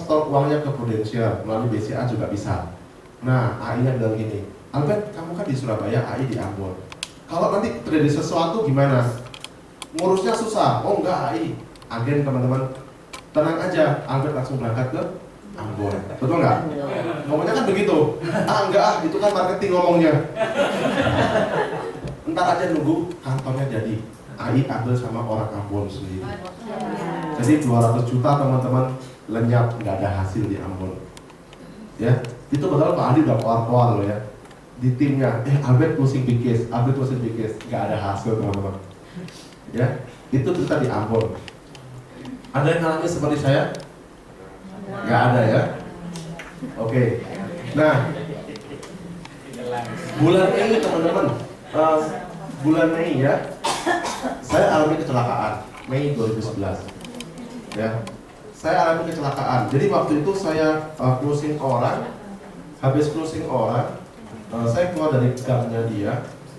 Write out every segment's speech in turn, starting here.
setor uangnya ke Prudential, melalui BCA juga bisa. Nah, AI-nya bilang gini, Albert, kamu kan di Surabaya, AI di Ambon. Kalau nanti terjadi sesuatu gimana? Ngurusnya susah. Oh enggak, AI. Agen teman-teman, tenang aja, Albert langsung berangkat ke Ambon. Betul nggak? Ngomongnya kan begitu. Enggak, itu kan marketing ngomongnya. Entar aja nunggu kantornya jadi. AI ambil sama orang Ambon sendiri. Jadi 200 juta teman-teman lenyap, nggak ada hasil di Ambon. Ya, itu betul Pak Andi udah keluar-keluar loh ya. Di timnya, Albert closing big case, Albert closing big case, nggak ada hasil teman-teman. Ya, itu kita di Ambon. Ada yang ngalamin seperti saya? Nggak ada ya? Oke. Nah, bulan Mei teman-teman, bulan Mei ya, saya alami kecelakaan Mei 2011. Ya, saya alami kecelakaan. Jadi waktu itu saya closing orang, habis closing orang, saya keluar dari gangnya dia.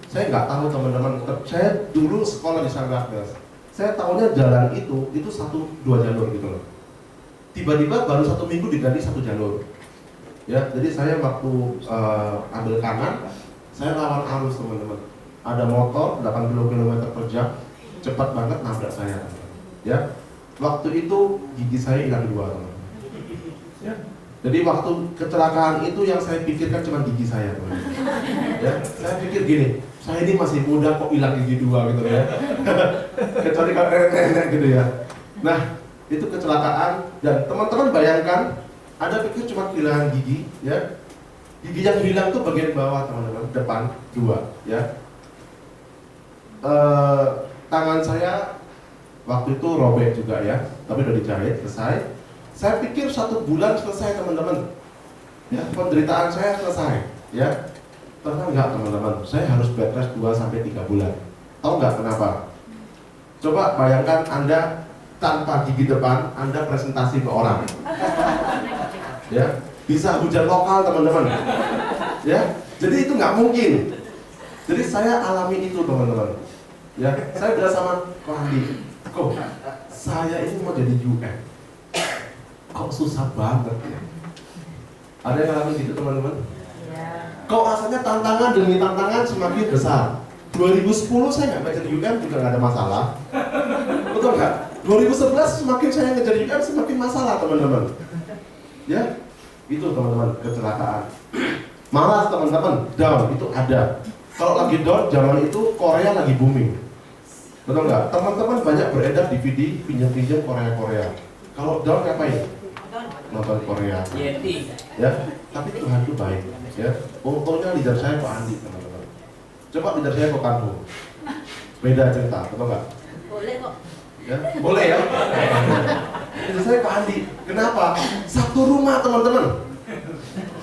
Saya nggak tahu teman-teman. Saya dulu sekolah di Sanggarnas. Saya tahunya jalan itu 1-2 jalur gitu loh. Tiba-tiba baru 1 minggu diganti 1 jalur. Ya, jadi saya waktu ambil kanan, saya lawan arus teman-teman. Ada motor 80 km per jam, cepat banget nabrak saya. Ya, waktu itu gigi saya hilang 2 teman-teman. Ya. Jadi waktu kecelakaan itu yang saya pikirkan cuma gigi saya teman-teman. Ya, saya pikir gini, saya ini masih muda kok hilang gigi 2 gitu ya. Kecuali kalau nenek gitu ya. Nah, itu kecelakaan dan teman-teman bayangkan ada pikir cuma kehilangan gigi ya. Gigi yang hilang tuh bagian bawah teman-teman, depan 2 ya. Tangan saya waktu itu robek juga ya, tapi udah dijahit selesai. Saya pikir 1 bulan selesai teman-teman. Ya, penderitaan saya selesai ya. Ternyata enggak teman-teman, saya harus bed rest 2-3 bulan. Tahu nggak kenapa? Coba bayangkan Anda tanpa gigi depan, Anda presentasi ke orang. Ya, bisa hujan lokal teman-teman. Ya, jadi itu nggak mungkin. Jadi saya alami itu teman-teman. Ya, saya bilang sama Ko Andi, kok saya ini mau jadi UM, kok susah banget ya. Ada yang ngalamin gitu teman-teman? Kok rasanya tantangan demi tantangan semakin besar. 2010 saya nggak ngejar UM juga nggak ada masalah. Betul nggak? 2011 semakin saya ngejar UM semakin masalah teman-teman. Ya, itu teman-teman kecelakaan. Malas teman-teman, down itu ada. Kalau lagi down zaman itu Korea lagi booming. Betul nggak? Teman-teman banyak beredar DVD pinjam-pinjam Korea. Kalau down ngapain? Nonton Korea. Ya, tapi Tuhan itu baik. Ya, untungnya leader saya Pak Andi teman-teman. Coba leader saya Pak Kandu. Beda cerita, betul nggak? Boleh kok. Ya, boleh ya. Leader saya Pak Andi. Kenapa? Satu rumah teman-teman.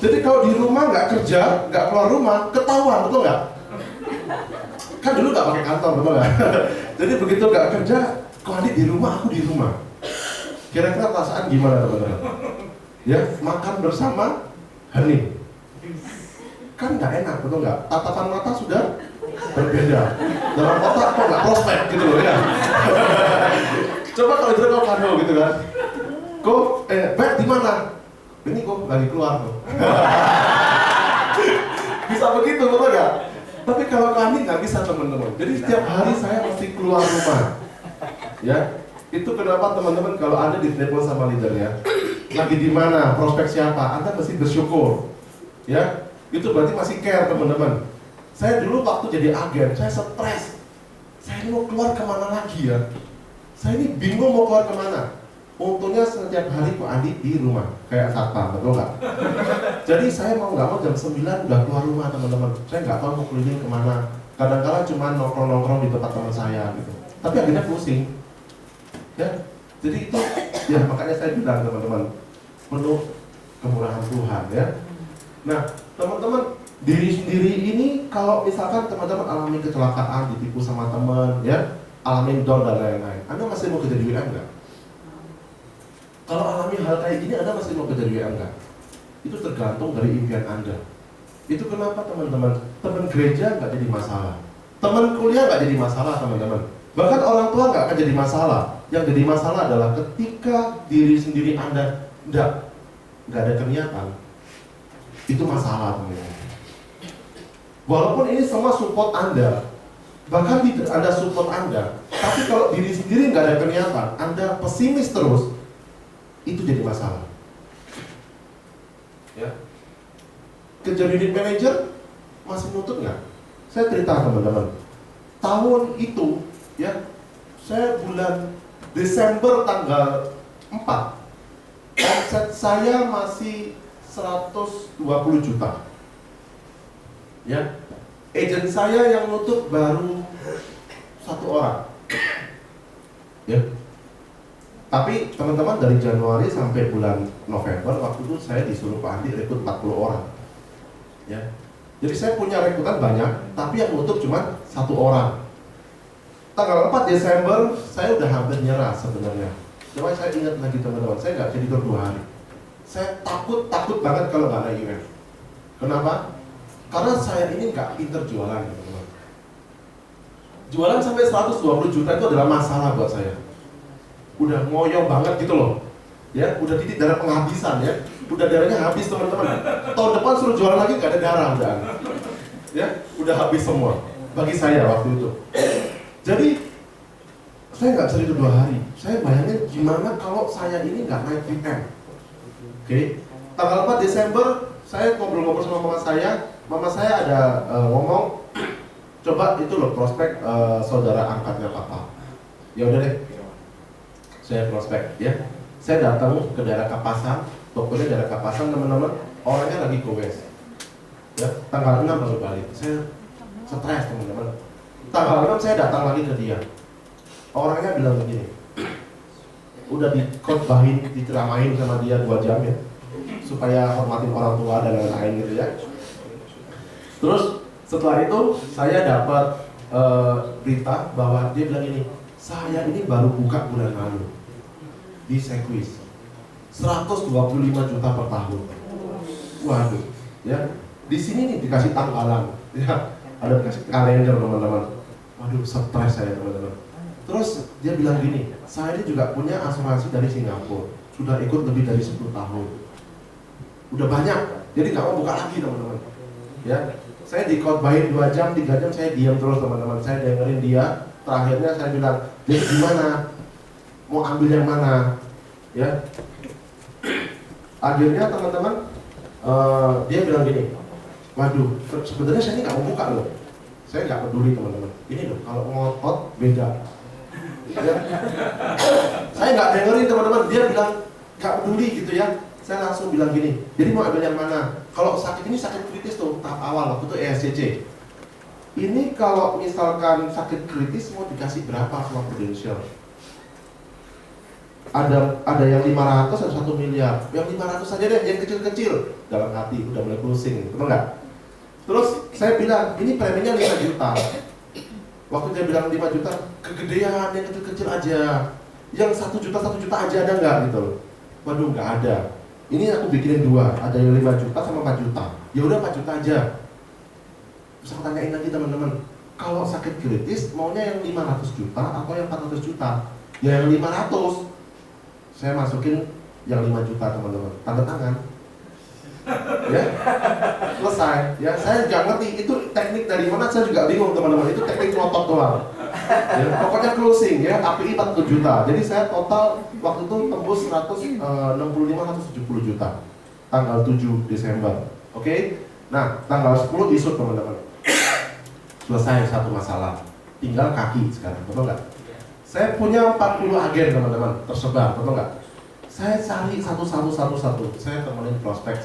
Jadi kalau di rumah nggak kerja, nggak keluar rumah, ketahuan, betul nggak? Kan dulu nggak pakai kantor, betul nggak? Jadi begitu nggak kerja, Pak Andi di rumah, aku di rumah. Kira-kira perasaan gimana teman-teman? Ya, makan bersama hening. Kan nggak enak, betul nggak? Tatapan mata sudah berbeda. Dalam otak kok nggak prospek gitu loh ya. Coba kalau itu kau kado gitu kan. Kok, Bert di mana? Ini kok lagi keluar kok. Bisa begitu, betul nggak? Tapi kalau kami nggak bisa teman-teman. Jadi setiap hari saya mesti keluar rumah. Ya, itu kenapa teman-teman kalau Anda ditelepon sama leadernya, lagi di mana, prospek siapa, Anda mesti bersyukur. Ya, itu berarti masih care teman-teman. Saya dulu waktu jadi agen, saya stres. Saya ini mau keluar kemana lagi ya? Saya ini bingung mau keluar kemana. Untungnya setiap hari Pak Andi di rumah, kayak satpam, betul nggak? Jadi saya mau nggak mau jam 9 udah keluar rumah teman-teman. Saya nggak tahu mau keliling kemana. Kadang-kadang cuma nongkrong-nongkrong di tempat teman saya gitu. Tapi akhirnya pusing. Ya, jadi itu ya makanya saya bilang teman-teman penuh kemurahan Tuhan ya. Nah teman-teman, diri sendiri ini kalau misalkan teman-teman alami kecelakaan, ditipu sama teman ya, alami down dan lain-lain, Anda masih mau kerja di WM nggak? Kalau alami hal kayak gini, Anda masih mau kerja di WM nggak? Itu tergantung dari impian Anda. Itu kenapa teman-teman, teman gereja nggak jadi masalah, teman kuliah nggak jadi masalah teman-teman. Bahkan orang tua nggak akan jadi masalah. Yang jadi masalah adalah ketika diri sendiri Anda enggak, nggak ada kerniatan, itu masalah teman-teman. Walaupun ini semua support Anda, bahkan tidak ada support Anda, tapi kalau diri sendiri nggak ada kerniatan, Anda pesimis terus, itu jadi masalah. Ya. Kerja unit manager masih nuntut nggak? Saya cerita teman-teman, tahun itu ya, saya bulan Desember tanggal 4, omset saya masih 120 juta. Ya, agent saya yang nutup baru 1 orang. Ya. Tapi teman-teman, dari Januari sampai bulan November waktu itu saya disuruh Pak Andi rekrut 40 orang. Ya. Jadi saya punya rekrutan banyak, tapi yang nutup cuma 1 orang. Tanggal 4 Desember saya udah hampir nyerah sebenarnya. Cuma saya ingat lagi teman-teman, saya nggak jadi tidur 2 hari. Saya takut banget kalau nggak ada event. Kenapa? Karena saya ini nggak pinter jualan, teman-teman. Jualan sampai 120 juta itu adalah masalah buat saya. Udah ngoyo banget gitu loh. Ya, udah titik darah penghabisan ya. Udah darahnya habis teman-teman. Tahun depan suruh jualan lagi nggak ada darah udah. Ya, udah habis semua. Bagi saya waktu itu. Jadi saya nggak bisa tidur 2 hari. Saya bayangin gimana kalau saya ini nggak naik weekend. Oke. Tanggal 4 Desember saya ngobrol-ngobrol sama mama saya. Mama saya ada ngomong, coba itu loh prospek saudara angkatnya papa. Ya udah deh. Saya prospek ya. Saya datang ke daerah Kapasan, tokonya daerah Kapasan teman-teman, orangnya lagi gowes. Ya, tanggal 6 baru balik. Saya stres teman-teman. Tanggal 6 saya datang lagi ke dia. Orangnya bilang begini, udah dikhotbahin, diceramain sama dia 2 jam ya, supaya hormatin orang tua dan lain-lain gitu ya. Terus setelah itu saya dapat berita bahwa dia bilang ini, saya ini baru buka bulan lalu di Sequis 125 juta per tahun. Waduh, ya di sini nih dikasih tanggalan, ya ada dikasih kalender teman-teman. Waduh, stres saya teman-teman. Terus dia bilang gini, saya ini juga punya asuransi dari Singapura, sudah ikut lebih dari 10 tahun, udah banyak, jadi nggak mau buka lagi teman-teman. Ya, saya dikhotbahin 2 jam, 3 jam saya diam terus teman-teman. Saya dengerin dia. Terakhirnya saya bilang, jadi gimana? Mau ambil yang mana? Ya. Akhirnya teman-teman, dia bilang gini, waduh, sebenarnya saya ini nggak mau buka loh. Saya nggak peduli teman-teman. Ini loh, kalau ngotot beda. Ya. Saya nggak dengerin teman-teman. Dia bilang nggak peduli gitu ya. Saya langsung bilang gini, jadi mau ambil yang mana? Kalau sakit ini sakit kritis tuh tahap awal waktu itu ESCC. Ini kalau misalkan sakit kritis mau dikasih berapa sama Prudential? Ada yang 500, ada 1 miliar. Yang 500 saja deh, yang kecil-kecil. Dalam hati udah mulai closing, betul nggak? Terus saya bilang, ini preminya 5 juta. Waktu dia bilang 5 juta, kegedean, yang kecil-kecil aja. Yang 1 juta aja ada nggak gitu? Waduh, nggak ada. Ini aku bikinin 2, ada yang 5 juta sama 4 juta. Ya udah 4 juta aja. Terus aku tanyain lagi teman-teman, kalau sakit kritis maunya yang 500 juta atau yang 400 juta? Ya yang 500. Saya masukin yang 5 juta teman-teman, tanda tangan. Ya, selesai. Ya, saya nggak ngerti itu teknik dari mana, saya juga bingung teman-teman. Itu teknik ngotot doang. Ya, pokoknya closing ya, KPI 40 juta. Jadi saya total waktu itu tembus 165-170 juta. Tanggal 7 Desember. Oke? Nah, tanggal 10 isut teman-teman. Selesai satu masalah. Tinggal kaki sekarang, betul nggak? Saya punya 40 agen teman-teman, tersebar, betul nggak? Saya cari satu. Saya temenin prospek.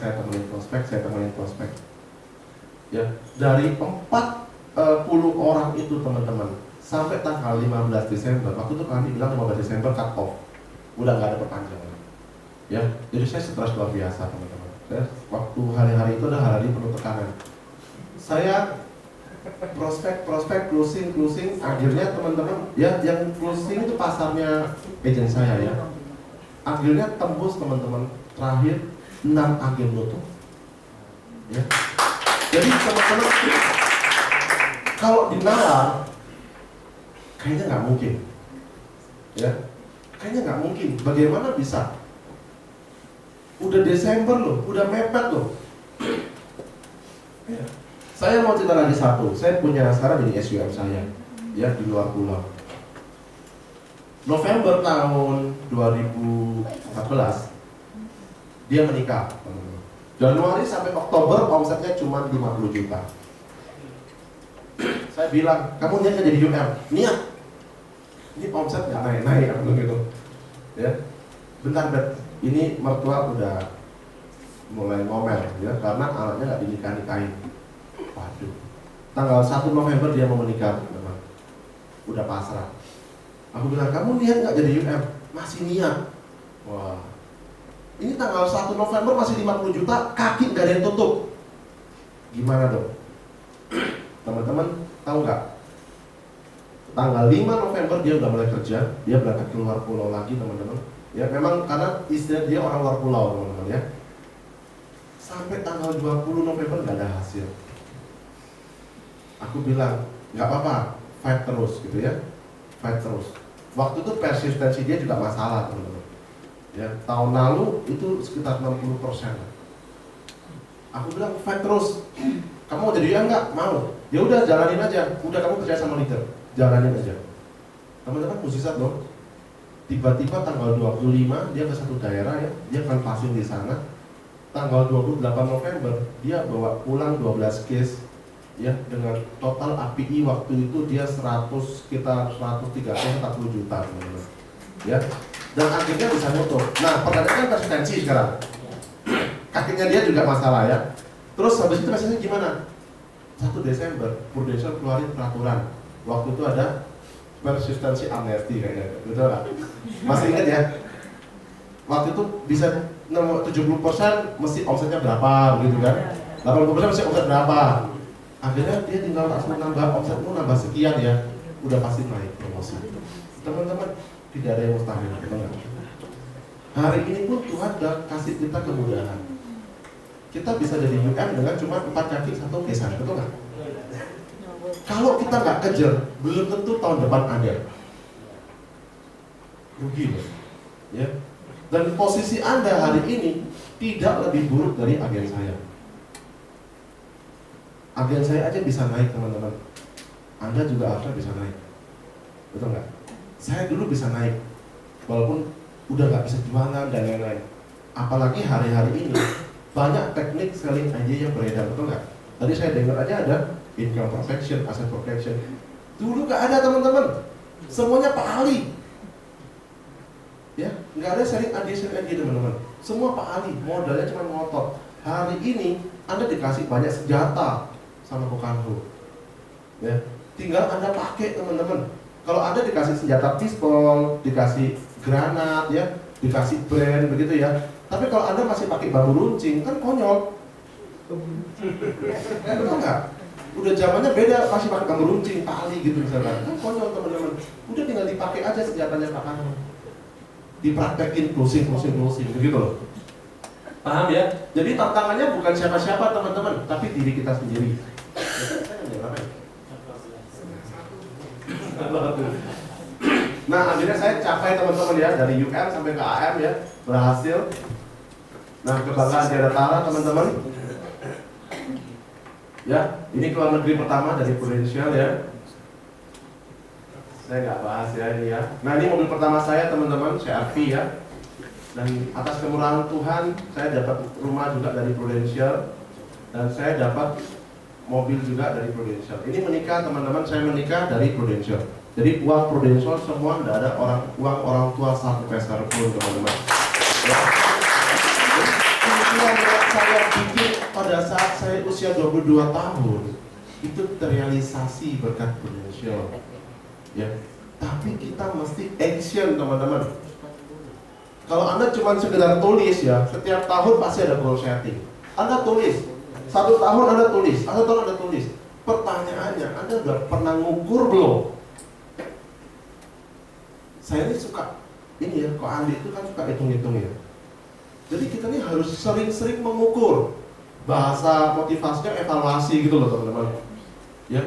Ya, dari 40 orang itu teman-teman, sampai tanggal 15 Desember, waktu itu kami bilang 15 Desember cut off, udah nggak ada perpanjangan. Ya, jadi saya stres luar biasa teman-teman. Saya waktu hari-hari itu adalah hari penuh tekanan. Saya prospek, closing, akhirnya teman-teman, ya yang closing itu pasarnya agent saya ya. Akhirnya tembus teman-teman, terakhir 6 agen nutup. Ya. Jadi teman-teman, kalau dinalar, kayaknya nggak mungkin. Ya, kayaknya nggak mungkin. Bagaimana bisa Udah Desember loh, udah mepet loh. Ya. Saya mau cerita lagi satu. Saya punya sekarang jadi SUM saya, ya di luar pulau. November tahun 2014 dia menikah. Januari sampai Oktober omsetnya cuma 50 juta. Saya bilang, kamu niat nggak jadi UM? Niat. Ini omset nggak naik-naik, aku gitu. Ya, bentar bet. Ini mertua udah mulai ngomel, ya, karena anaknya nggak dinikah-nikahin. Waduh. Tanggal 1 November dia mau menikah, teman. Udah pasrah. Aku bilang, kamu niat nggak jadi UM? Masih niat. Wah. Ini tanggal 1 November masih 50 juta, kaki nggak ada yang tutup. Gimana dong? Teman-teman tahu nggak? Tanggal 5 November dia udah mulai kerja, dia berangkat ke luar pulau lagi, teman-teman. Ya memang karena istri dia orang luar pulau, teman-teman ya. Sampai tanggal 20 November nggak ada hasil. Aku bilang, nggak apa-apa, fight terus gitu ya. Fight terus. Waktu itu persistensi dia juga masalah, teman-teman. Ya, tahun lalu itu sekitar 60%. Aku bilang fight terus. Kamu mau jadi UM nggak? Mau. Ya udah jalanin aja. Udah kamu kerja sama leader, jalanin aja. Teman-teman mukjizat loh. Tiba-tiba tanggal 25 dia ke satu daerah ya, dia akan passing di sana. Tanggal 28 November dia bawa pulang 12 case ya dengan total API waktu itu dia sekitar 130-140 juta, teman-teman. Ya. Dan akhirnya bisa nutup. Nah, pertanyaannya kan persistensi sekarang. Kakinya dia juga masalah ya. Terus habis itu hasilnya gimana? 1 Desember, Prudential keluarin peraturan. Waktu itu ada persistensi amnesti kayaknya, betul nggak? Masih ingat ya? Waktu itu bisa 70% mesti omsetnya berapa, gitu kan? 80% mesti omset berapa? Akhirnya dia tinggal langsung nambah omsetmu nambah sekian ya, udah pasti naik promosi. Teman-teman, tidak ada yang mustahil, betul nggak? Hari ini pun Tuhan udah kasih kita kemudahan. Kita bisa jadi UM dengan cuma 4 kaki 1 kesan, betul nggak? Kalau kita nggak kejar, belum tentu tahun depan ada. Rugi loh, ya. Dan posisi Anda hari ini tidak lebih buruk dari agen saya. Agen saya aja bisa naik, teman-teman. Anda juga harusnya bisa naik, betul nggak? Saya dulu bisa naik, walaupun udah nggak bisa jualan dan lain-lain. Apalagi hari-hari ini banyak teknik selling idea yang beredar, betul nggak? Tadi saya dengar aja ada income protection, asset protection. Dulu nggak ada, teman-teman. Semuanya Pak Ali. Ya, nggak ada selling idea, teman-teman. Semua Pak Ali, modalnya cuma ngotot. Hari ini Anda dikasih banyak senjata sama Kokanhu. Ya, tinggal Anda pakai, teman-teman. Kalau Anda dikasih senjata pistol, dikasih granat, ya, dikasih brand, begitu ya. Tapi kalau Anda masih pakai bambu runcing, kan konyol. Betul nggak? Udah zamannya beda, masih pakai bambu runcing, tali gitu misalkan. Kan konyol, teman-teman. Udah tinggal dipakai aja senjatanya Pak Kano. Dipraktekin closing, begitu loh. Paham ya? Jadi tantangannya bukan siapa-siapa, teman-teman, tapi diri kita sendiri. Nah, akhirnya saya capai, teman-teman ya, dari UM sampai ke AM ya, berhasil. Nah, kebanggaan tiada tara, teman-teman. Ya, ini keluar negeri pertama dari Prudential ya. Saya nggak bahas ya ini ya. Nah, ini mobil pertama saya, teman-teman, CRV ya. Dan atas kemurahan Tuhan, saya dapat rumah juga dari Prudential. Dan saya dapat mobil juga dari Prudential. Ini menikah, teman-teman, saya menikah dari Prudential. Jadi uang Prudential semua, tidak ada uang orang tua satu peser pun, teman-teman. Ya. Jadi yang saya bikin pada saat saya usia 22 tahun itu terrealisasi berkat Prudential. Ya. Tapi kita mesti action, teman-teman. Kalau Anda cuma sekedar tulis ya, setiap tahun pasti ada goal setting. Anda tulis, 1 tahun Anda tulis, 1 tahun Anda tulis. Pertanyaannya, Anda udah pernah ngukur belum? Saya ini suka, ini ya, kok Andi itu kan suka hitung-hitung ya. Jadi kita ini harus sering-sering mengukur. Bahasa motivasinya evaluasi gitu loh, teman-teman. Ya.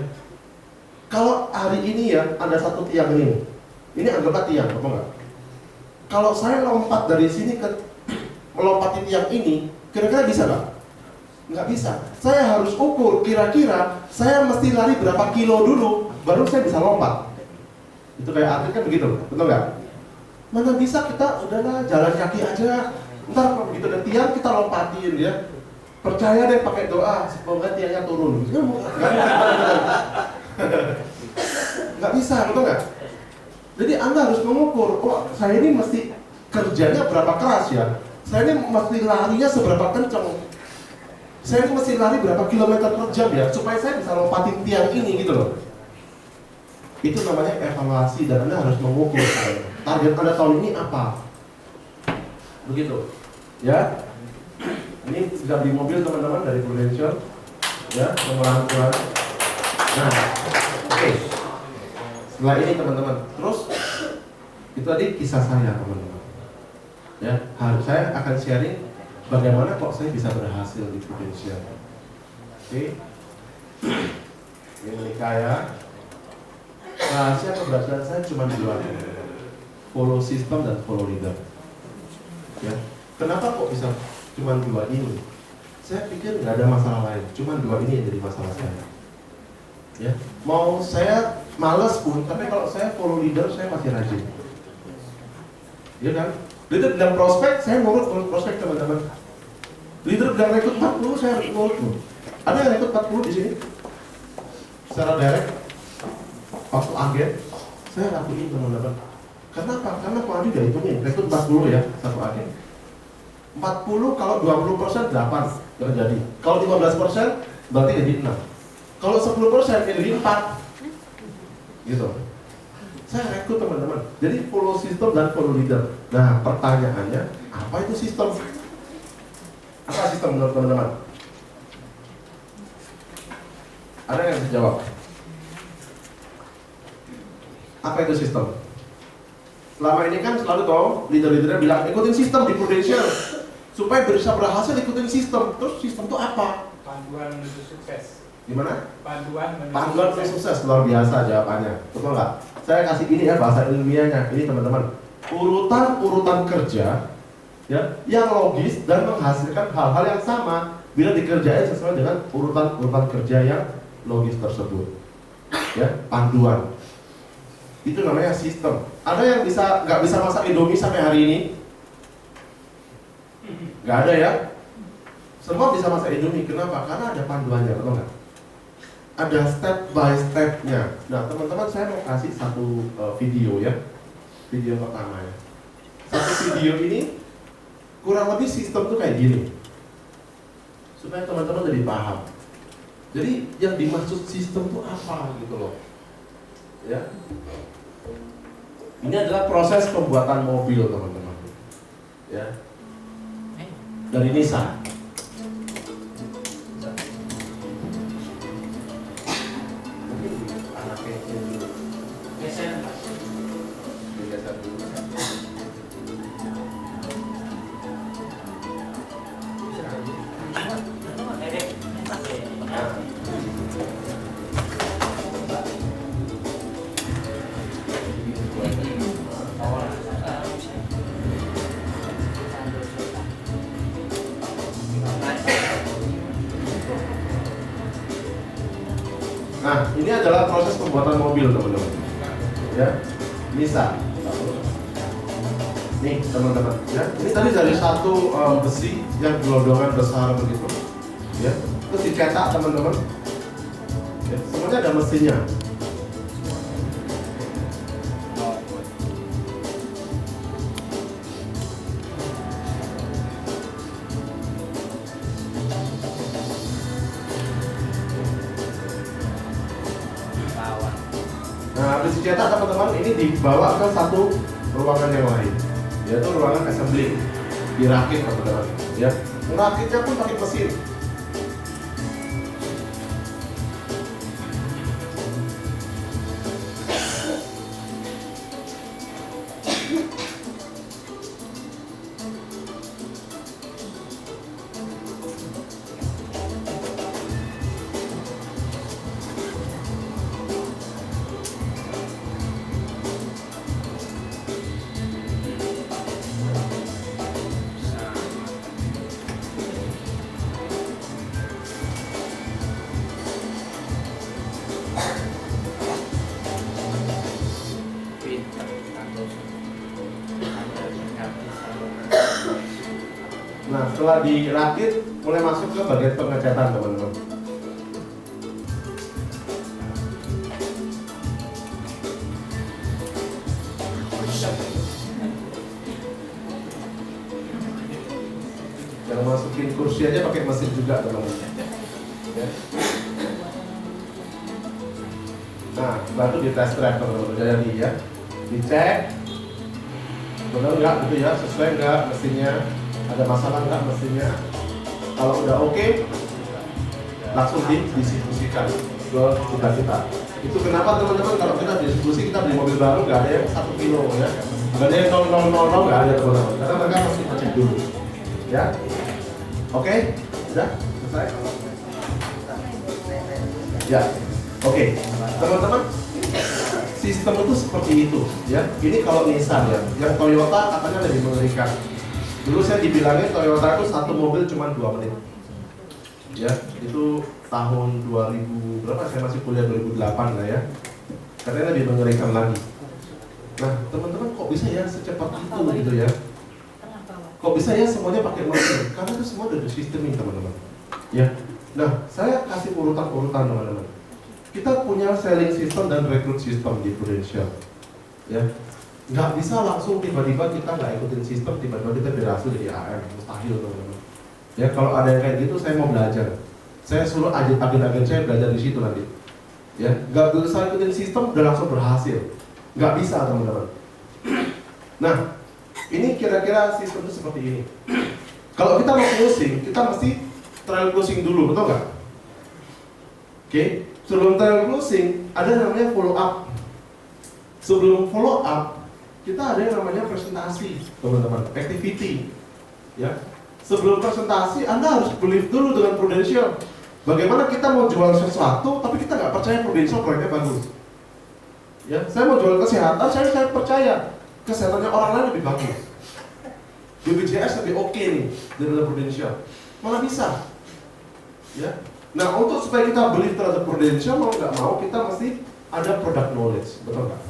Kalau hari ini ya, ada satu tiang ini anggaplah tiang, apa enggak? Kalau saya lompat dari sini ke melompati tiang ini, kira-kira bisa nggak? Nggak bisa. Saya harus ukur kira-kira saya mesti lari berapa kilo dulu baru saya bisa lompat. Itu kayak atlet kan begitu, betul nggak? Mana bisa kita udahlah jalan kaki aja. Ntar kalau begitu ada tiang kita lompatin ya. Percaya deh pakai doa semoga tiangnya turun. Nggak bisa, betul nggak? Jadi Anda harus mengukur, oh saya ini mesti kerjanya berapa keras ya. Saya ini mesti larinya seberapa kencang. Saya ini mesti lari berapa kilometer per jam ya, supaya saya bisa lompatin tiang ini gitu loh. Itu namanya evaluasi dan Anda harus mengukur target Anda tahun ini apa. Begitu, ya. Ini bisa beli mobil teman-teman dari Prudential, ya, nomor-nomor. Nah, oke. Setelah ini teman-teman, terus itu tadi kisah saya teman-teman. Ya, saya akan sharing bagaimana kok saya bisa berhasil di Prudential. Oke. Ini menikah ya. Rahasia keberhasilan saya cuma dua, follow system dan follow leader. Ya, kenapa kok bisa cuma dua ini? Saya pikir nggak ada masalah lain, cuma dua ini yang jadi masalah saya. Ya, mau saya males pun, tapi kalau saya follow leader saya pasti rajin. Ya kan? Leader bilang prospek, saya nurut prospek teman-teman. Leader bilang rekrut 40, saya nurut. Ada yang rekrut 40 di sini? Secara direct, waktu agen, saya lakuin teman-teman. Kenapa? Karena Pak Adi udah hitungin, rekrut 40 ya, satu agen. 40 kalau 20% 8 terjadi. Kalau 15% berarti jadi 6. Kalau 10% jadi 4. Gitu. Saya rekrut teman-teman. Jadi follow system dan follow leader. Nah, pertanyaannya, apa itu sistem? Apa sistem menurut teman-teman? Ada yang bisa jawab? Apa itu sistem? Selama ini kan selalu tahu leader-leadernya bilang ikutin sistem di Prudential supaya bisa berhasil ikutin sistem. Terus sistem itu apa? Panduan menuju sukses. Gimana? Panduan menuju sukses. Luar biasa jawabannya. Betul nggak? Saya kasih ini ya bahasa ilmiahnya. Ini teman-teman. Urutan kerja ya yang logis dan menghasilkan hal-hal yang sama bila dikerjain sesuai dengan urutan kerja yang logis tersebut. Ya, panduan. Itu namanya sistem. Ada yang nggak bisa masak Indomie sampai hari ini? Nggak ada ya? Semua bisa masak Indomie. Kenapa? Karena ada panduannya, betul nggak? Ada step by step-nya. Nah, teman-teman, saya mau kasih satu video ya. Video pertama ya. Satu video ini kurang lebih sistem tuh kayak gini. Supaya teman-teman jadi paham. Jadi yang dimaksud sistem tuh apa gitu loh. Ya. Ini adalah proses pembuatan mobil, teman-teman. Ya. Dari Nissan. Nah, ini adalah proses pembuatan mobil, teman-teman. Ya, Nissan. Nih, teman-teman. Ya, ini tadi dari satu besi yang gelondongan besar begitu. Ya, terus dicetak, teman-teman. Ya, semuanya ada mesinnya. Nah, habis dicetak teman-teman, ini dibawa ke satu ruangan yang lain, yaitu ruangan assembly. Dirakit teman-teman, ya. Merakitnya pun pakai mesin. Nah, setelah dirakit, mulai masuk ke bagian pengecatan teman-teman. Jangan masukin kursi aja pakai mesin juga teman-teman. Ya. Nah, baru di test drive teman-teman, jadi ya, dicek, benar nggak gitu ya, sesuai nggak mesinnya, ada masalah nggak mesinnya. Kalau udah oke, langsung didistribusikan ke kita. Itu kenapa teman-teman kalau kita distribusi, kita beli mobil baru nggak ada yang 1 kilo ya, nggak ada yang 0,000 nggak ada teman-teman, karena mereka mesti cek dulu, ya. Oke, sudah selesai. Ya, oke, teman-teman. Sistem itu seperti itu, ya. Ini kalau Nissan ya, yang Toyota katanya lebih mengerikan. Dulu saya dibilangin Toyota itu satu mobil cuma 2 menit. Ya, itu tahun 2000 berapa? Saya masih kuliah 2008 lah ya. Katanya lebih mengerikan lagi. Nah, teman-teman kok bisa ya secepat itu gitu ya? Kok bisa ya semuanya pakai mesin? Karena itu semua udah disistemin teman-teman. Ya. Nah, saya kasih urutan-urutan teman-teman. Kita punya selling system dan recruit system di Prudential. Ya. Nggak bisa langsung tiba-tiba kita nggak ikutin sistem, tiba-tiba kita berhasil jadi AM. Mustahil teman-teman. Ya, kalau ada yang kayak gitu saya mau belajar. Saya suruh agen-agen saya belajar di situ nanti. Ya, nggak bisa ikutin sistem udah langsung berhasil. Nggak bisa teman-teman. Nah, ini kira-kira sistem itu seperti ini. Kalau kita mau closing, kita mesti trial closing dulu, betul nggak? Oke, sebelum trial closing ada namanya follow up. Sebelum follow up, kita ada yang namanya presentasi, teman-teman, activity. Ya, sebelum presentasi Anda harus believe dulu dengan Prudential. Bagaimana kita mau jual sesuatu, tapi kita nggak percaya Prudential proyeknya bagus. Ya, saya mau jual kesehatan, saya percaya kesehatannya orang lain lebih bagus. BPJS lebih oke nih daripada Prudential. Malah bisa. Ya. Nah, untuk supaya kita beli terhadap Prudential, mau nggak mau kita mesti ada product knowledge, betul nggak?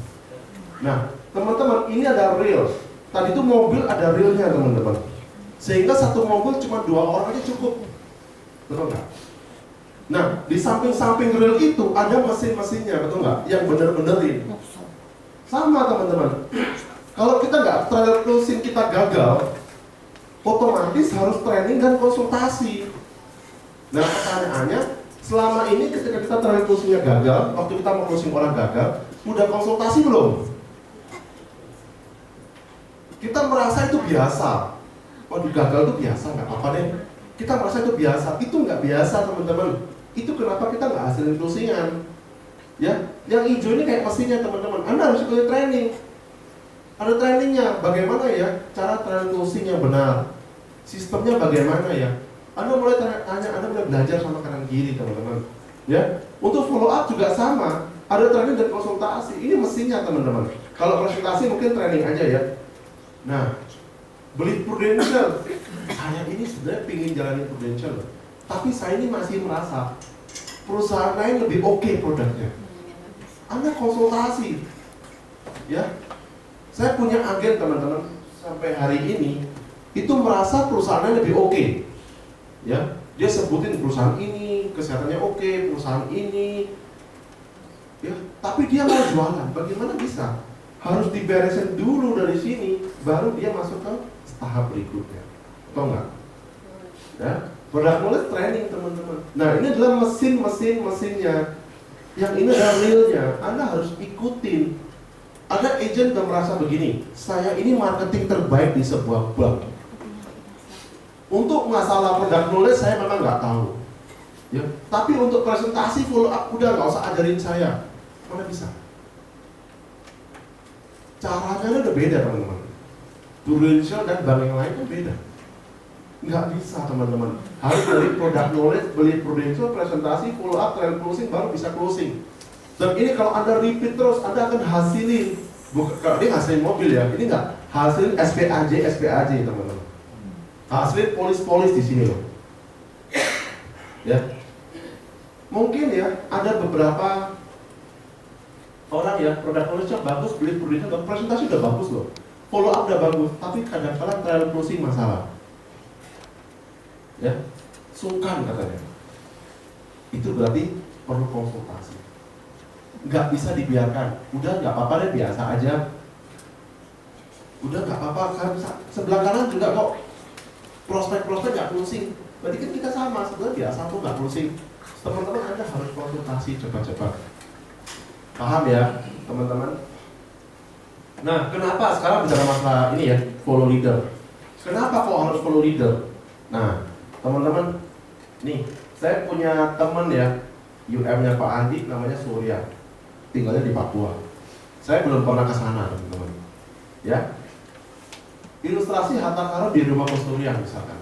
Nah, teman-teman, ini ada real. Tadi itu mobil ada realnya teman-teman. Sehingga satu mobil cuma 2 orang aja cukup, betul nggak? Nah, di samping-samping real itu ada mesin-mesinnya, betul nggak? Yang bener-benerin. Sama teman-teman. Kalau kita nggak trial closing kita gagal, otomatis harus training dan konsultasi. Nah, pertanyaannya, selama ini ketika kita trial closingnya gagal, waktu kita mau closing orang gagal, udah konsultasi belum? Kita merasa itu biasa. Waduh, gagal itu biasa, nggak apa-apa deh. Kita merasa itu biasa. Itu nggak biasa teman-teman. Itu kenapa kita nggak hasilin closingan. Ya, yang hijau ini kayak mesinnya teman-teman. Anda harus ikut training. Ada trainingnya, bagaimana ya cara trial closing yang benar, sistemnya bagaimana ya. Anda mulai tanya, Anda mulai belajar sama kanan kiri teman-teman. Ya, untuk follow up juga sama, ada training dan konsultasi. Ini mesinnya teman-teman. Kalau presentasi mungkin training aja ya. Nah, beli Prudential, saya ini sebenarnya pingin jalanin Prudential, tapi saya ini masih merasa perusahaan lain lebih oke produknya. Anda konsultasi, ya. Saya punya agen teman-teman sampai hari ini itu merasa perusahaannya lebih oke. Ya, dia sebutin perusahaan ini kesehatannya oke, perusahaan ini, ya. Tapi dia mau jualan, bagaimana bisa? Harus diberesin dulu dari sini, baru dia masuk ke tahap berikutnya. Tahu nggak? Ya, product knowledge training teman-teman. Nah, ini adalah mesinnya. Yang ini adalah realnya. Anda harus ikutin. Ada agent yang merasa begini, saya ini marketing terbaik di sebuah bank. Untuk masalah product knowledge saya memang nggak tahu, ya. Tapi untuk presentasi follow up udah nggak usah ajarin saya, mana bisa? Caranya udah beda teman-teman. Prudential dan bank yang lain kan beda. Nggak bisa teman-teman. Harus dari product knowledge, beli Prudential, presentasi, follow up, trial closing, baru bisa closing. Dan ini kalau Anda repeat terus, Anda akan hasilin. Bukan, kalau ini hasilin mobil ya, ini enggak. Hasilin SPAJ teman-teman. Hasilin polis-polis di sini loh. Ya. Mungkin ya, ada beberapa orang ya, produk knowledge-nya bagus, beli Prudential, presentasi udah bagus loh. Follow up udah bagus, tapi kadang-kadang trial closing masalah. ya, sungkan katanya. Itu berarti perlu konsultasi. Nggak bisa dibiarkan. Udah nggak apa-apa deh, biasa aja. Udah nggak apa-apa, kan sebelah kanan juga kok prospek-prospek nggak pusing. Berarti kan kita sama, sebenarnya biasa tuh nggak pusing. Teman-teman Anda harus konsultasi cepat-cepat. Paham ya, teman-teman? Nah, kenapa sekarang bicara masalah ini ya, follow leader? Kenapa kok harus follow leader? Nah, teman-teman, nih, saya punya teman ya, UM-nya Pak Andi, namanya Surya, tinggalnya di Papua. Saya belum pernah ke sana, teman-teman. Ya, ilustrasi harta karun di rumah Pak Surya misalkan.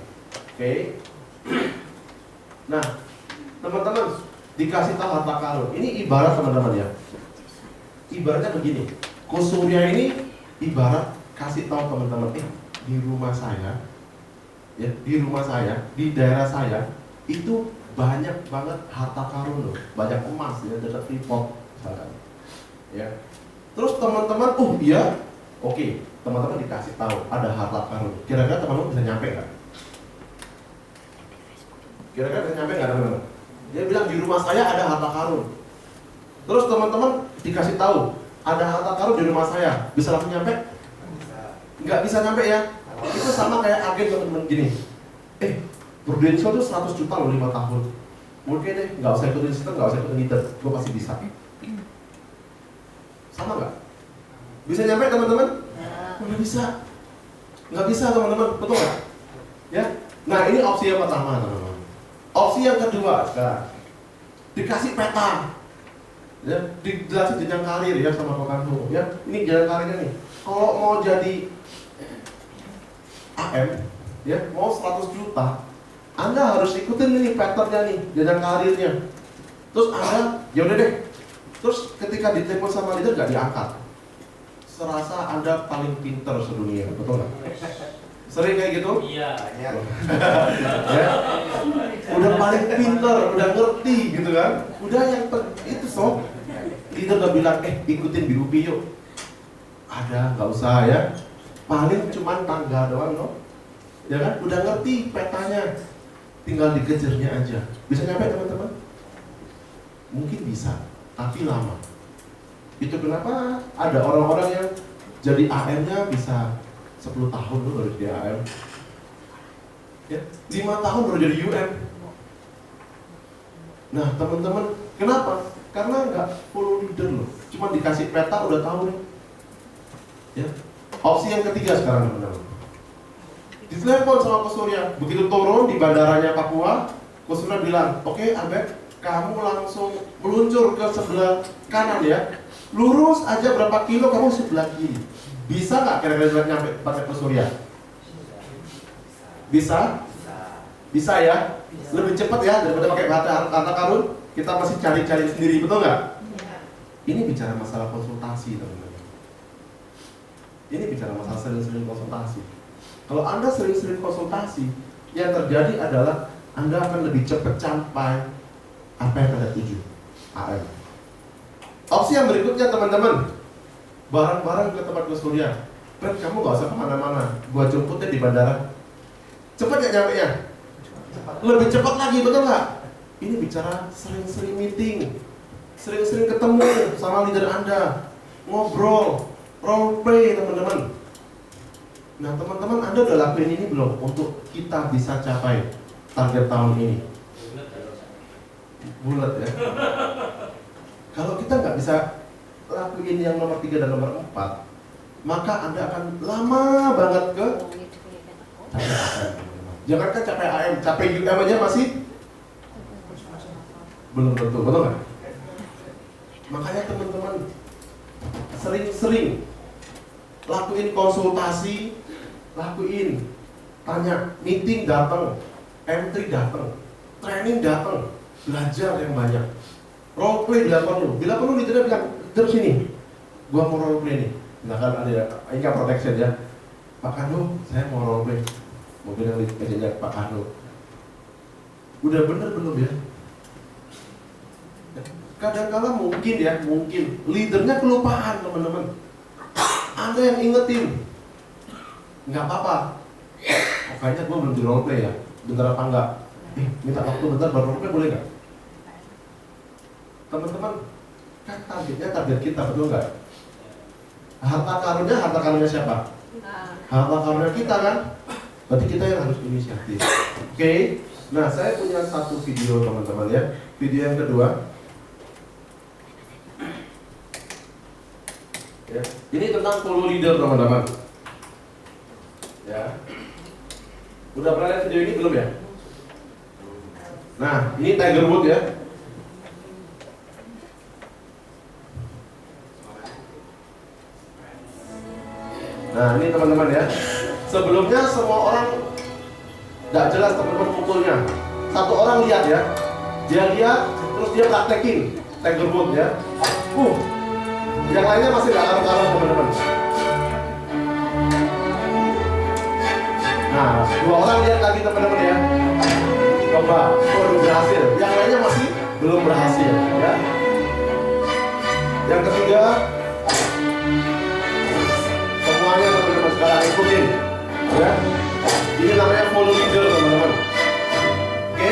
Oke. Nah, teman-teman dikasih tahu harta karun. Ini ibarat teman-teman ya. Ibaratnya begini. Kus Surya ini ibarat kasih tahu teman-teman, di rumah saya, ya, di rumah saya, di daerah saya itu banyak banget harta karun loh, banyak emas ya, dekat Freeport misalkan. Ya. Terus teman-teman, iya, oke, teman-teman dikasih tahu ada harta karun. Kira-kira teman-teman bisa nyampe nggak? Kira-kira bisa nyampe nggak teman-teman? Dia bilang di rumah saya ada harta karun. Terus teman-teman dikasih tahu ada harta karun di rumah saya, bisa langsung nyampe? Nggak bisa nyampe ya. Itu sama kayak agen teman-teman gini. Prudential itu 100 juta loh 5 tahun. Mungkin deh, nggak usah ikutin sistem, nggak usah ikutin leader, gue pasti bisa. Sama nggak? Bisa nyampe teman-teman? Nggak bisa. Nggak bisa teman-teman, betul nggak? Ya. Nah ini opsi yang pertama teman-teman. Opsi yang kedua sekarang dikasih peta, ya, dijelasin jenjang karir ya sama Kokanhu. Ya, ini jenjang karirnya nih. Kalau mau jadi AM, ya, mau 100 juta, Anda harus ikutin ini patternnya nih, jenjang karirnya. Terus Anda, ya udah deh. Terus ketika ditelepon sama leader nggak diangkat, serasa Anda paling pinter sedunia, betul nggak? Sering kayak gitu? Iya. Ya. Udah paling pinter, udah ngerti gitu kan? Udah yang itu sob. Leader udah bilang, ikutin BUP yuk. Ada, nggak usah ya. Paling cuman tangga doang loh. Ya kan? Udah ngerti petanya. Tinggal dikejarnya aja. Bisa nyampe teman-teman? Mungkin bisa, tapi lama. Itu kenapa ada orang-orang yang jadi AM-nya bisa 10 tahun loh baru jadi AM. Ya, 5 tahun baru jadi UM. Nah teman-teman, kenapa? Karena nggak follow leader loh. Cuma dikasih peta udah tahu nih. Ya. Opsi yang ketiga sekarang teman-teman. Ditelepon sama Kus Surya, begitu turun di bandaranya Papua, Kus Surya bilang, oke, Albert, kamu langsung meluncur ke sebelah kanan ya, lurus aja berapa kilo kamu sebelah kiri. Bisa nggak kira-kira nyampe pakai Kus Surya? Bisa? Bisa ya? Lebih cepat ya daripada pakai harta karun. Kita masih cari-cari sendiri, betul nggak? Ini bicara masalah konsultasi teman-teman. Ini bicara masalah sering-sering konsultasi. Kalau Anda sering-sering konsultasi, yang terjadi adalah Anda akan lebih cepat sampai apa yang Anda tuju. AM. Opsi yang berikutnya teman-teman, bareng-bareng ke tempat Kus Surya. Fred, kamu gak usah kemana-mana, gua jemputnya di bandara. Cepat ya nyampe nya? Lebih cepat lagi, betul nggak? Ini bicara sering-sering meeting, sering-sering ketemu sama leader Anda, ngobrol, role play teman-teman. Nah teman-teman, Anda udah lakuin ini belum untuk kita bisa capai target tahun ini? Bulat ya. Kalau kita nggak bisa lakuin yang nomor 3 dan nomor 4, maka Anda akan lama banget ke capai AM. Jangankan capai AM, capai UM aja masih belum tentu, betul nggak? Makanya teman-teman sering-sering lakuin konsultasi, lakuin, tanya, meeting datang, M3 datang, training datang, belajar yang banyak, role play bila perlu leadernya bilang, terus sini, gua mau role play nih, misalkan ada income protection ya, Pak Kando, saya mau role play, mobil yang dikerjain Pak Kando, udah bener belum ya? Kadang-kadang mungkin leadernya kelupaan teman-teman. Anda yang ingetin, nggak apa-apa. Kayaknya gue belum di role play ya. bentar apa enggak? Minta waktu bentar baru rupanya boleh nggak? Teman-teman, kan target kita, betul nggak? Harta karunnya siapa? Harta karunnya kita kan? Berarti kita yang harus inisiatif. Oke? Nah, saya punya satu video teman-teman ya. Video yang kedua. Ya. Ini tentang follow leader teman-teman. Ya. Udah pernah lihat video ini belum ya? Nah, ini Tiger Woods ya. Nah, ini teman-teman ya. Sebelumnya semua orang tidak jelas teman-teman pukulnya. Satu orang lihat ya. Dia lihat, terus dia praktekin Tiger Woods ya. Yang lainnya masih nggak karu-karuan teman-teman. Nah, dua orang lihat lagi teman-teman ya. Coba, baru berhasil. Yang lainnya masih belum berhasil ya. Yang ketiga, semuanya teman-teman sekarang ikutin ya. Ini namanya follow leader teman-teman. Oke,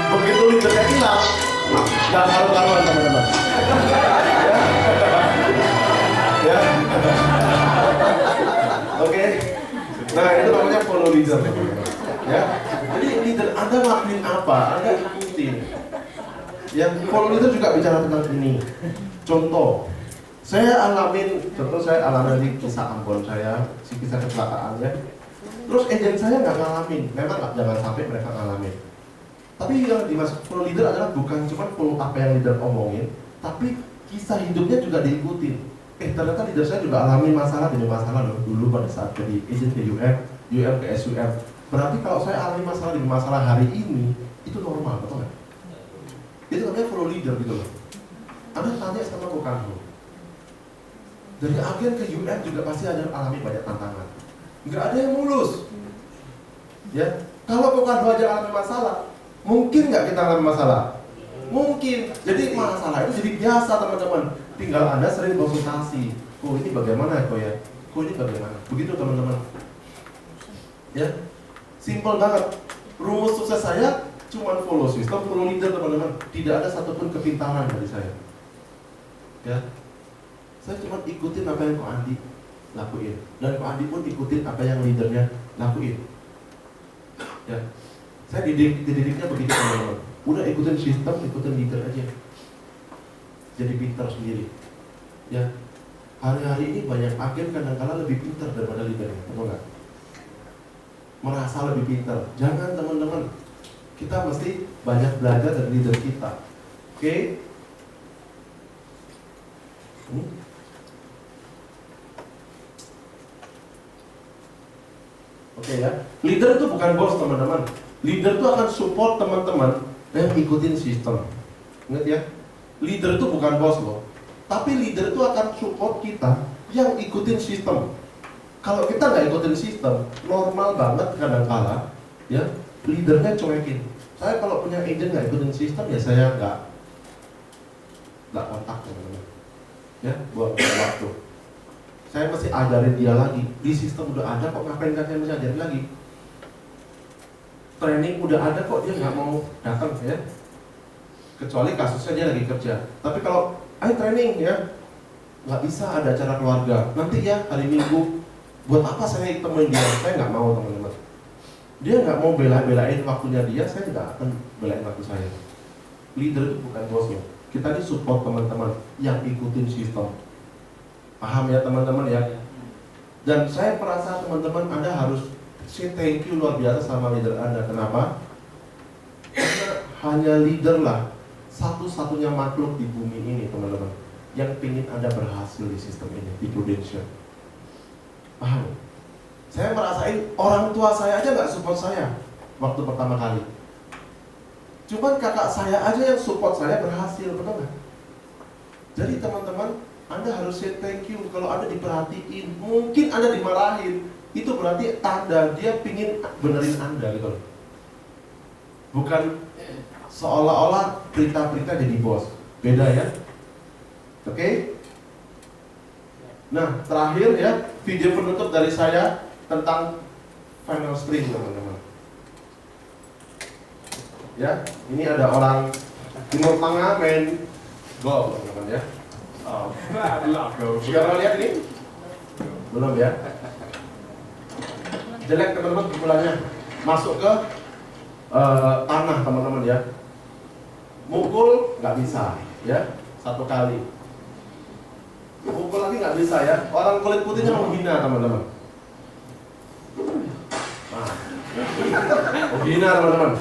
begitu leadernya hilang, nggak karu-karuan teman-teman. Ya. Oke. Nah, itu namanya follow leader teman-teman. Ya. Jadi leader Anda ngelakuin apa? Anda ikutin. Yang follow leader juga bicara tentang ini. Contoh, saya alami di kisah Ambon saya, kisah kecelakaan ya. Terus agent saya nggak ngalamin, memang nggak, jangan sampai mereka ngalamin. Tapi yang dimaksud follow leader adalah bukan cuma follow apa yang leader omongin, tapi kisah hidupnya juga diikutin. Ternyata leader saya juga alami masalah demi masalah loh dulu pada saat jadi agent ke UM ke SUM. Berarti kalau saya alami masalah demi masalah hari ini, itu normal, betul nggak? Itu namanya follow leader gitu loh. Anda tanya sama Kokanho. Dari agen ke UM juga pasti ada alami banyak tantangan. Nggak ada yang mulus. Ya, kalau Kokanho aja alami masalah, mungkin nggak kita alami masalah? Mungkin. Jadi masalah itu jadi biasa teman-teman. Tinggal Anda sering konsultasi. Oh ini bagaimana kok ya? Oh ini bagaimana? Begitu teman-teman. Ya, simple banget. Rumus sukses saya cuma follow system, follow leader teman-teman. Tidak ada satupun kepintaran dari saya. Ya, saya cuma ikutin apa yang Ko Andi lakuin, dan Ko Andi pun ikutin apa yang leadernya lakuin. Ya, saya dididiknya begitu teman-teman. Udah ikutin sistem, ikutin leader aja. Jadi pintar sendiri. Ya, hari-hari ini banyak agen kadang-kala lebih pintar daripada leadernya, betul nggak? Merasa lebih pintar. Jangan teman-teman. Kita mesti banyak belajar dari leader kita. Oke? Oke ya. Leader itu bukan bos teman-teman. Leader itu akan support teman-teman yang ikutin sistem. Ingat ya? Leader itu bukan bos loh. Tapi leader itu akan support kita yang ikutin sistem. Kalau kita nggak ikutin sistem, normal banget kadang-kala ya, leadernya cuekin. Saya kalau punya agent nggak ikutin sistem ya saya nggak kontak teman-teman. Ya, buat waktu. Saya mesti ajarin dia lagi. Di sistem udah ada kok, ngapain kan saya mesti ajarin lagi? Training udah ada kok, dia nggak mau datang ya. Kecuali kasusnya dia lagi kerja. Tapi kalau ayo training ya, nggak bisa, ada acara keluarga. Nanti ya hari Minggu. Buat apa saya temuin dia? Saya nggak mau teman-teman. Dia nggak mau bela-belain waktunya dia, saya tidak akan belain waktu saya. Leader itu bukan bosnya. Kita ini support teman-teman yang ikutin sistem. Paham ya teman-teman ya? Dan saya merasa teman-teman Anda harus say thank you luar biasa sama leader Anda. Kenapa? Karena hanya leader lah satu-satunya makhluk di bumi ini teman-teman yang pingin Anda berhasil di sistem ini, di Prudential. Paham? Saya merasain orang tua saya aja nggak support saya waktu pertama kali. Cuman kakak saya aja yang support saya berhasil, betul nggak? Jadi teman-teman, Anda harus say thank you. Kalau Anda diperhatiin, mungkin Anda dimarahin, itu berarti tanda dia pingin benerin Anda gitu loh. Bukan seolah-olah perintah-perintah jadi bos. Beda ya. Oke? Nah, terakhir ya, video penutup dari saya tentang final string teman-teman. Ya, ini ada orang Timur Tengah main golf, teman-teman ya. Oh, belum. Sudah pernah lihat ini? Belum ya? Jelek teman-teman pukulannya. Masuk ke tanah teman-teman ya. Mukul nggak bisa ya, satu kali. Mukul lagi nggak bisa ya. Orang kulit putihnya menghina teman-teman. Nah, menghina teman-teman.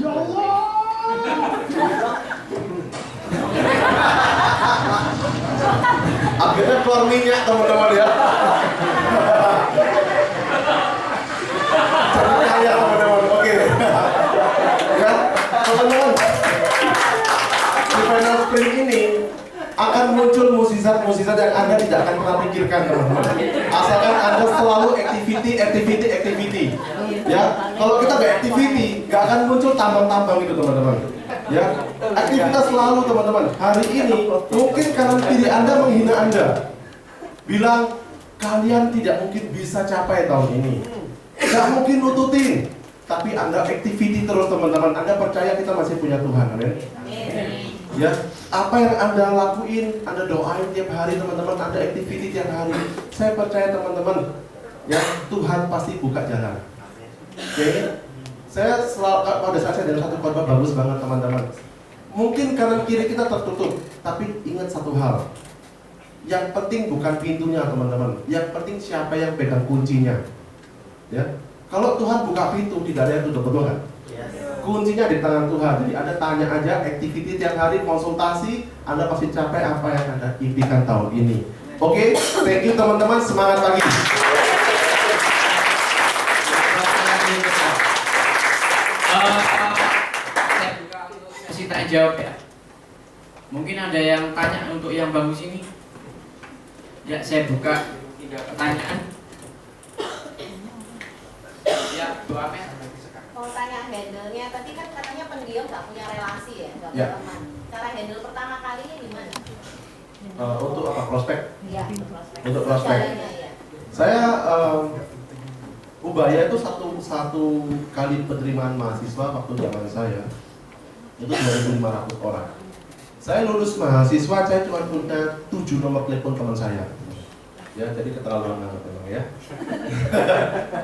Ya Allah. Akhirnya keluar minyak teman-teman ya. Cari kaya teman-teman, oke. Ya, teman-teman. Di final sprint ini akan muncul musisat-musisat yang Anda tidak akan pernah pikirkan teman-teman. Asalkan Anda selalu activity. Ya, kalau kita nggak activity, nggak akan muncul tambang-tambang itu teman-teman. Ya, aktivitas selalu teman-teman. Hari ini mungkin kanan kiri Anda menghina Anda, bilang kalian tidak mungkin bisa capai tahun ini, nggak mungkin nututin. Tapi Anda activity terus teman-teman. Anda percaya kita masih punya Tuhan, amin. Ya, apa yang Anda lakuin, Anda doain tiap hari teman-teman, Anda activity tiap hari. Saya percaya teman-teman, ya Tuhan pasti buka jalan. Oke, saya selalu pada saat saya dengar satu khotbah bagus banget teman-teman. Mungkin kanan kiri kita tertutup, tapi ingat satu hal. Yang penting bukan pintunya teman-teman. Yang penting siapa yang pegang kuncinya. Ya, kalau Tuhan buka pintu, tidak ada yang tutup, betul nggak? Kuncinya di tangan Tuhan. Jadi Anda tanya aja, activity tiap hari, konsultasi, Anda pasti capai apa yang Anda impikan tahun ini. Oke, thank you teman-teman, semangat pagi. Saya buka untuk sesi tanya jawab ya. Mungkin ada yang tanya untuk yang bagus ini. Ya, saya buka pertanyaan. Ya, Bu Amer. Mau tanya handle-nya, tadi kan katanya pendiam nggak punya relasi ya, nggak punya Ya. teman. Cara handle pertama kalinya gimana? Untuk apa? Prospek? Ya, prospek. Untuk prospek. Caranya, ya. Saya Ubaya itu satu kali penerimaan mahasiswa waktu zaman saya itu 2.500 orang. Saya lulus mahasiswa, saya cuma punya 7 nomor telepon teman saya. Ya, jadi keterlaluan banget memang ya.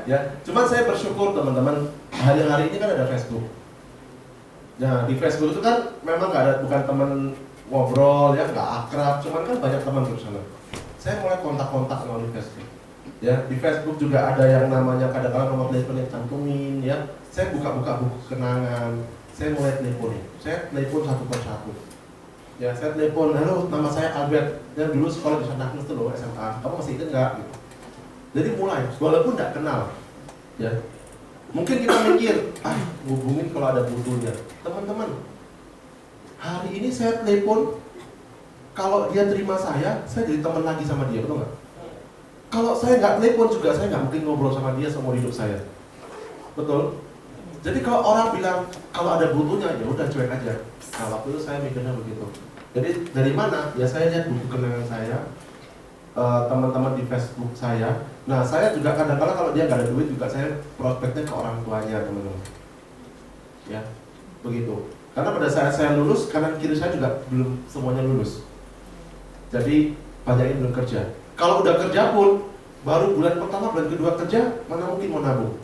Ya, cuman saya bersyukur teman-teman, hari-hari ini kan ada Facebook. Nah, di Facebook itu kan memang nggak ada, bukan teman ngobrol ya, nggak akrab, cuman kan banyak teman di sana. Saya mulai kontak-kontak melalui Facebook. Ya, di Facebook juga ada yang namanya kadang-kadang nomor telepon yang cantumin ya. Saya buka-buka buku kenangan, saya mulai teleponin. Saya telepon satu persatu. Ya, saya telepon, halo, nama saya Albert. Ya, dulu sekolah di Santa Cruz tuh loh, SMA. Kamu masih ingat nggak? Gitu. Jadi mulai, walaupun nggak kenal. Ya, mungkin kita mikir, hubungin kalau ada butuhnya. Teman-teman, hari ini saya telepon, kalau dia terima saya jadi teman lagi sama dia, betul nggak? Kalau saya nggak telepon juga, saya nggak mungkin ngobrol sama dia seumur hidup saya. Betul? Jadi kalau orang bilang, kalau ada butuhnya, ya udah cuek aja. Nah, waktu itu saya mikirnya begitu. Jadi dari mana? Ya saya lihat buku kenangan saya, teman-teman di Facebook saya. Nah, saya juga kadang-kadang kalau dia nggak ada duit juga saya prospeknya ke orang tuanya, teman-teman. Ya, begitu. Karena pada saat saya lulus, kanan kiri saya juga belum semuanya lulus. Jadi banyak yang belum kerja. Kalau udah kerja pun, baru bulan pertama, bulan kedua kerja, mana mungkin mau nabung.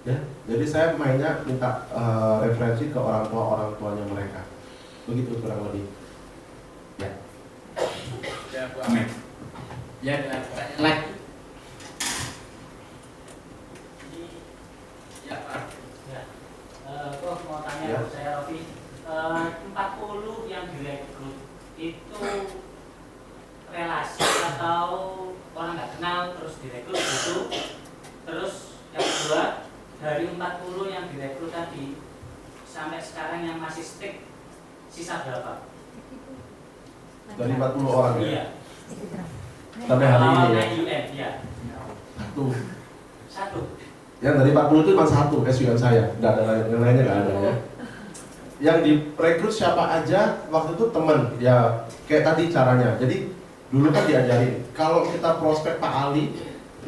Ya, jadi saya mainnya minta referensi ke orang tuanya mereka. Begitu kurang lebih. Ya. Ya, Bu Amer. Ya, ada pertanyaan lagi. Ya, Pak. Ya, kok mau tanya Ya. saya Rofi, 40 yang direkrut itu relasi atau orang nggak kenal terus direkrut gitu. Terus yang kedua, dari 40 yang direkrut tadi sampai sekarang yang masih stick sisa berapa? Dari 40 orang ya. Iya. Sampai hari ini ya. Lawannya UN, ya. Satu. Yang dari 40 itu cuma satu SUN saya, nggak ada lain, yang lainnya nggak ada ya. Yang direkrut siapa aja waktu itu temen, ya kayak tadi caranya. Jadi dulu kan diajarin, kalau kita prospek Pak Ali,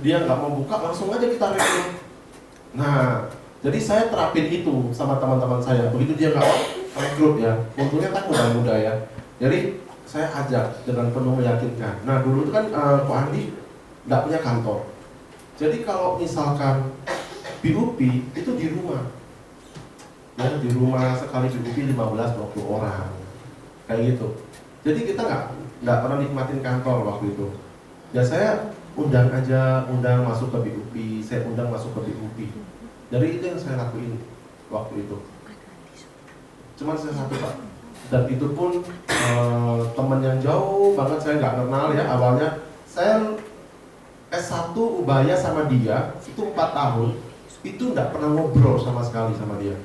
dia nggak mau buka, langsung aja kita rekrut. Nah, jadi saya terapin itu sama teman-teman saya. Begitu dia nggak rekrut ya, untungnya kan muda-muda ya. Jadi saya ajak dengan penuh meyakinkan. Nah dulu itu kan Pak Andi nggak punya kantor. Jadi kalau misalkan BUP itu di rumah, ya di rumah sekali BUP 15-20 orang, kayak gitu. Jadi kita nggak pernah nikmatin kantor waktu itu. Ya saya undang masuk ke BUP, saya undang masuk ke BUP. Jadi itu yang saya lakuin waktu itu. Cuman saya satu Pak, dan itu pun teman yang jauh banget saya nggak kenal ya awalnya. Saya S1 ubaya sama dia itu 4 tahun, itu nggak pernah ngobrol sama sekali sama dia.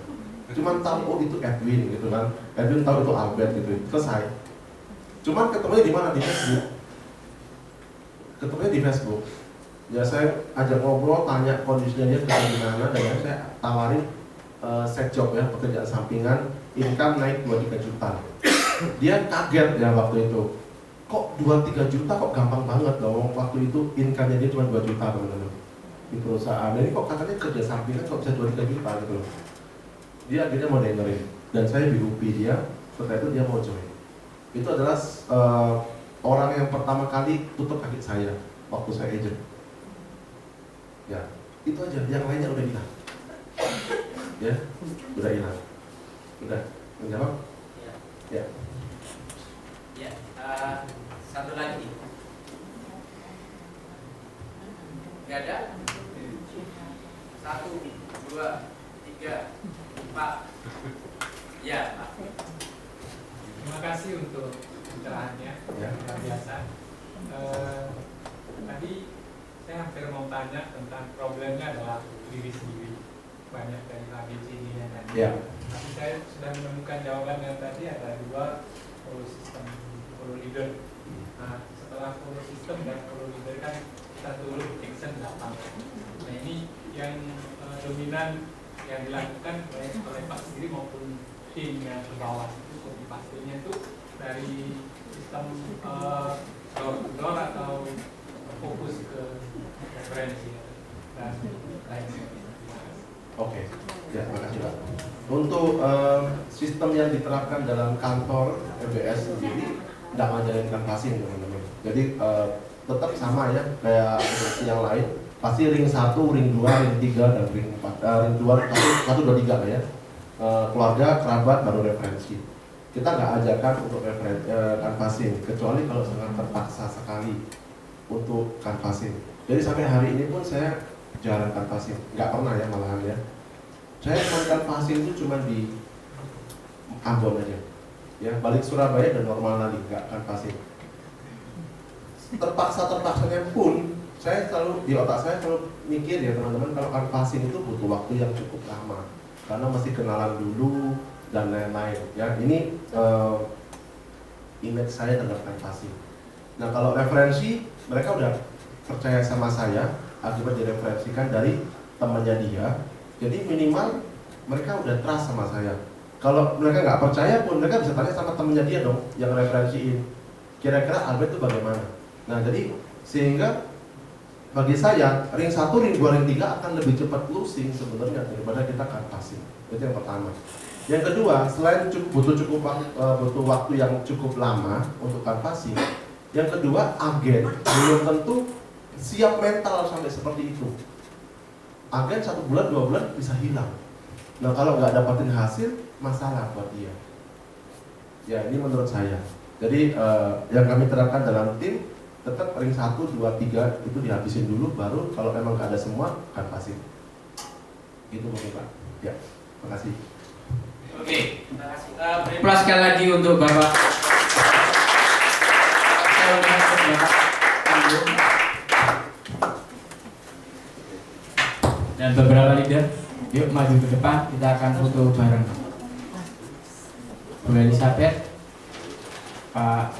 Cuman tahu oh itu Edwin gitu kan, Edwin tahu itu Albert gitu, selesai. Cuman ketemunya di mana? Di Facebook. Ketemunya di Facebook. Ya saya ajak ngobrol, tanya kondisinya dia kayak gimana, dan ya saya tawarin set job ya, pekerjaan sampingan, income naik 2-3 juta. Dia kaget ya waktu itu. Kok 2-3 juta kok gampang banget dong, waktu itu income-nya dia cuma 2 juta teman-teman di perusahaan. Ini kok katanya kerja sampingan kok bisa 2-3 juta gitu loh. Dia akhirnya mau dengerin, dan saya BUP dia, setelah itu dia mau join. Itu adalah orang yang pertama kali tutup kaki saya waktu saya agent. Ya, itu aja, yang lainnya udah hilang. Ya, udah hilang. Udah, menjawab? Ya. Ya, satu lagi. Gak ada? 1, 2, 3, 4. Ya, Pak. Terima kasih untuk pencerahannya, Ya. luar biasa. Tadi saya hampir mau tanya tentang problemnya adalah diri sendiri. Banyak dari ABCD-nya tadi. Ya. Tapi saya sudah menemukan jawaban yang tadi ada 2, follow system, follow leader. Nah, setelah follow system dan follow leader kan kita turun action datang. Nah ini yang dominan yang dilakukan oleh Pak sendiri maupun tim yang ke bawah itu pastinya itu dari sistem door to door atau fokus ke referensi dan lainnya. Oke, ya terima kasih Pak. Untuk sistem yang diterapkan dalam kantor FBS sendiri tidak ngajarin canvassing teman-teman. Jadi tetap sama ya kayak yang lain. Pasti ring 1, ring 2, ring 3, dan ring 4. Ring 2, 1, 2, 3 lah ya. Keluarga, kerabat, baru referensi. Kita nggak ajarkan untuk canvassing, kecuali kalau sangat terpaksa sekali untuk canvassing. Jadi sampai hari ini pun saya jarang canvassing, nggak pernah ya malahan ya. Saya canvassing itu cuma di Ambon aja. Ya, balik Surabaya dan normal lagi, nggak canvassing. Terpaksa-terpaksanya pun saya selalu di otak saya selalu mikir ya teman-teman, kalau canvassing itu butuh waktu yang cukup lama karena mesti kenalan dulu dan lain-lain ya. Ini image saya tentang canvassing. Nah kalau referensi, mereka udah percaya sama saya akibat direferensikan dari temannya dia, jadi minimal mereka udah trust sama saya. Kalau mereka nggak percaya pun mereka bisa tanya sama temannya dia dong yang referensiin, kira-kira Albert itu bagaimana. Nah jadi sehingga bagi saya ring 1, ring 2, ring 3 akan lebih cepat closing sebenarnya daripada kita canvassing. Itu yang pertama. Yang kedua, selain butuh waktu yang cukup lama untuk canvassing, yang kedua agen belum tentu siap mental sampai seperti itu. Agen 1 bulan 2 bulan bisa hilang. Nah kalau nggak dapatin hasil, masalah buat dia. Ya ini menurut saya. Jadi yang kami terapkan dalam tim, tetap ring 1, 2, 3 itu dihabisin dulu, baru kalau memang nggak ada semua, canvassing. Gitu mungkin Pak. Ya, terima kasih. Oke, terima kasih. Beri plus sekali lagi untuk Bapak. Saya ucapkan Bapak Pandu dan beberapa leader. Yuk maju ke depan, kita akan foto bareng. Bu Elizabeth, Pak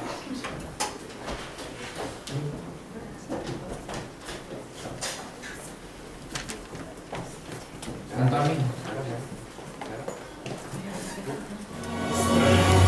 Antoni.